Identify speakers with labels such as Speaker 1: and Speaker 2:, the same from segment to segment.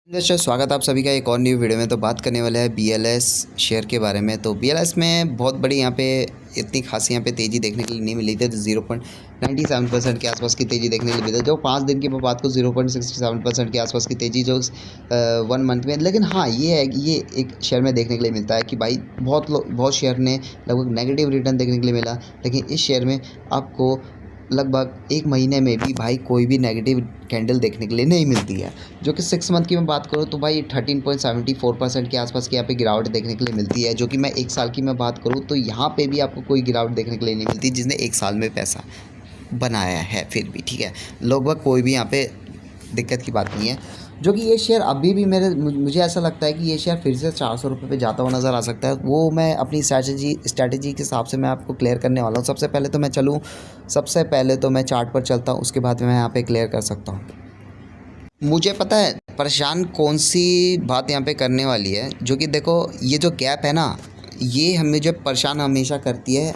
Speaker 1: दोस्तों स्वागत है आप सभी का एक और न्यू वीडियो में। तो बात करने वाले हैं BLS शेयर के बारे में। तो BLS में बहुत बड़ी यहाँ पे इतनी खासी यहाँ पे तेज़ी देखने के लिए नहीं मिली थी। तो 0.97% के आसपास की तेज़ी देखने के लिए मिली थी। जो 5 दिन की मैं बात करूँ 0.67% के आसपास की तेज़ी जो 1 मंथ में। लेकिन हाँ ये है कि ये एक शेयर में देखने के लिए मिलता है कि भाई बहुत शेयर ने लगभग नेगेटिव रिटर्न देखने के लिए मिला। लेकिन इस शेयर में आपको लगभग 1 महीने में भी भाई कोई भी नेगेटिव कैंडल देखने के लिए नहीं मिलती है। जो कि 6 मंथ की मैं बात करूँ तो भाई 13.74% के आसपास की यहाँ पे गिरावट देखने के लिए मिलती है। जो कि मैं 1 साल की मैं बात करूँ तो यहाँ पे भी आपको कोई गिरावट देखने के लिए नहीं मिलती जिसने 1 साल में पैसा बनाया है। फिर भी ठीक है, लगभग कोई भी यहाँ पे दिक्कत की बात नहीं है। जो कि ये शेयर अभी भी मुझे ऐसा लगता है कि ये शेयर फिर से 400 रुपये पे जाता हुआ नज़र आ सकता है। वो मैं अपनी स्ट्रैटेजी के हिसाब से मैं आपको क्लियर करने वाला हूँ। सबसे पहले तो मैं चार्ट पर चलता हूँ, उसके बाद मैं यहाँ पे क्लियर कर सकता हूँ। मुझे पता है परेशान कौन सी बात यहाँ पे करने वाली है। जो कि देखो ये जो गैप है ना, ये हमें जो परेशान हमेशा करती है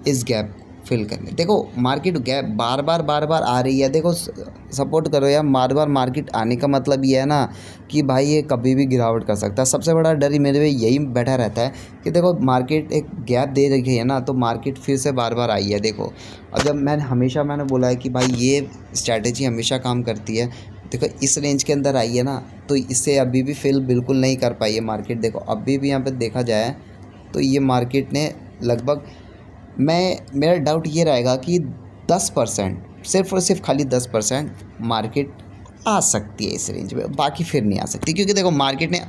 Speaker 1: इस गैप फिल करने। देखो मार्केट गैप बार बार आ रही है। देखो सपोर्ट करो यार, बार बार मार्केट आने का मतलब ये है ना कि भाई ये कभी भी गिरावट कर सकता है। सबसे बड़ा डर ही मेरे में यही बैठा रहता है कि देखो मार्केट एक गैप दे रही है ना, तो मार्केट फिर से बार बार आई है। देखो और जब मैंने बोला है कि भाई ये स्ट्रैटेजी हमेशा काम करती है। देखो इस रेंज के अंदर आई है ना, तो इससे अभी भी फिल बिल्कुल नहीं कर पाई है मार्केट। देखो अभी भी यहाँ पे देखा जाए तो ये मार्केट ने लगभग मेरा डाउट ये रहेगा कि 10%, सिर्फ और सिर्फ खाली 10% मार्केट आ सकती है इस रेंज में, बाकी फिर नहीं आ सकती। क्योंकि देखो मार्केट ने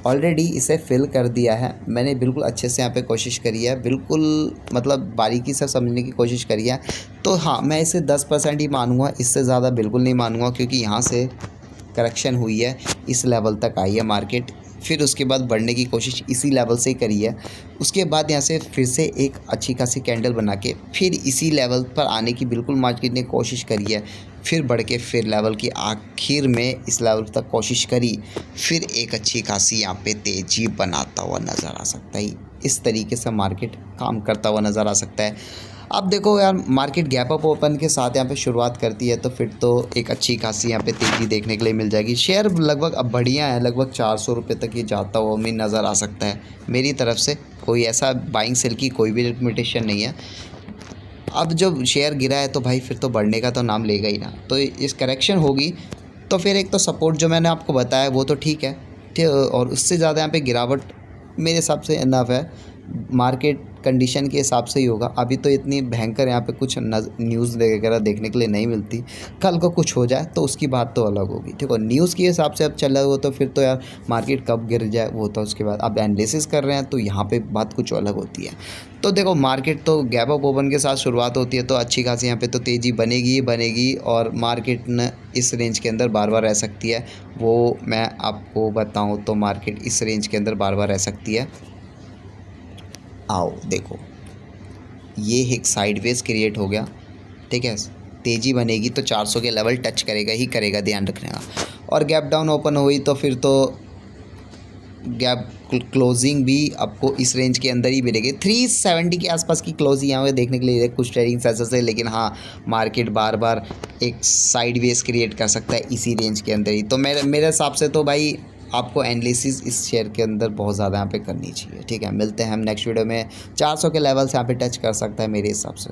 Speaker 1: ऑलरेडी इसे फिल कर दिया है। मैंने बिल्कुल अच्छे से यहाँ पे कोशिश करी है, बिल्कुल मतलब बारीकी से समझने की कोशिश करी है। तो हाँ मैं इसे 10% ही मानूंगा, इससे ज़्यादा बिल्कुल नहीं मानूंगा। क्योंकि यहाँ से करेक्शन हुई है, इस लेवल तक आई है मार्केट, फिर उसके बाद बढ़ने की कोशिश इसी लेवल से ही करी है। उसके बाद यहाँ से फिर से एक अच्छी खासी कैंडल बना के फिर इसी लेवल पर आने की बिल्कुल मार्केट ने कोशिश करी है। फिर बढ़ के फिर लेवल की आखिर में इस लेवल तक कोशिश करी, फिर एक अच्छी खासी यहाँ पे तेज़ी बनाता हुआ नज़र आ सकता है। इस तरीके से मार्केट काम करता हुआ नज़र आ सकता है। अब देखो यार मार्केट गैप अप ओपन के साथ यहाँ पे शुरुआत करती है, तो फिर तो एक अच्छी खासी यहाँ पे तेज़ी देखने के लिए मिल जाएगी। शेयर लगभग अब बढ़िया है, लगभग 400 रुपये तक ये जाता हुआ हमें नज़र आ सकता है। मेरी तरफ से कोई ऐसा बाइंग सेल की कोई भी रिकमेंडेशन नहीं है। अब जब शेयर गिरा है तो भाई फिर तो बढ़ने का तो नाम लेगा ही ना। तो इस करेक्शन होगी तो फिर एक तो सपोर्ट जो मैंने आपको बताया वो तो ठीक है, और उससे ज़्यादा यहाँ पे गिरावट मेरे हिसाब से इनफ है। मार्केट कंडीशन के हिसाब से ही होगा। अभी तो इतनी भयंकर यहाँ पे कुछ न्यूज़ वगैरह देखने के लिए नहीं मिलती। कल को कुछ हो जाए तो उसकी बात तो अलग होगी। ठीक है, न्यूज़ के हिसाब से अब चल रहा हो तो फिर तो यार मार्केट कब गिर जाए वो तो उसके बाद अब एनालिसिस कर रहे हैं, तो यहाँ पे बात कुछ अलग होती है। तो देखो मार्केट तो गैप अप ओपन के साथ शुरुआत होती है, तो अच्छी खासी यहाँ पे तो तेज़ी बनेगी ही बनेगी, और मार्केट न इस रेंज के अंदर बार बार रह सकती है। वो मैं आपको बताऊँ तो मार्केट इस रेंज के अंदर बार बार रह सकती है। आओ देखो ये एक साइडवेज क्रिएट हो गया, ठीक है, तेज़ी बनेगी तो 400 के लेवल टच करेगा ही करेगा, ध्यान रखने का। और गैप डाउन ओपन हुई तो फिर तो गैप क्लोजिंग भी आपको इस रेंज के अंदर ही मिलेगी। 370 के आसपास की क्लोजिंग यहाँ पे देखने के लिए कुछ ट्रेडिंग सेशंस है। लेकिन हाँ मार्केट बार बार एक साइडवेज क्रिएट कर सकता है इसी रेंज के अंदर ही। तो मेरे हिसाब से तो भाई आपको एनालिसिस इस शेयर के अंदर बहुत ज़्यादा यहाँ पे करनी चाहिए। ठीक है, मिलते हैं हम नेक्स्ट वीडियो में। 400 के लेवल से यहाँ पे टच कर सकता है मेरे हिसाब से।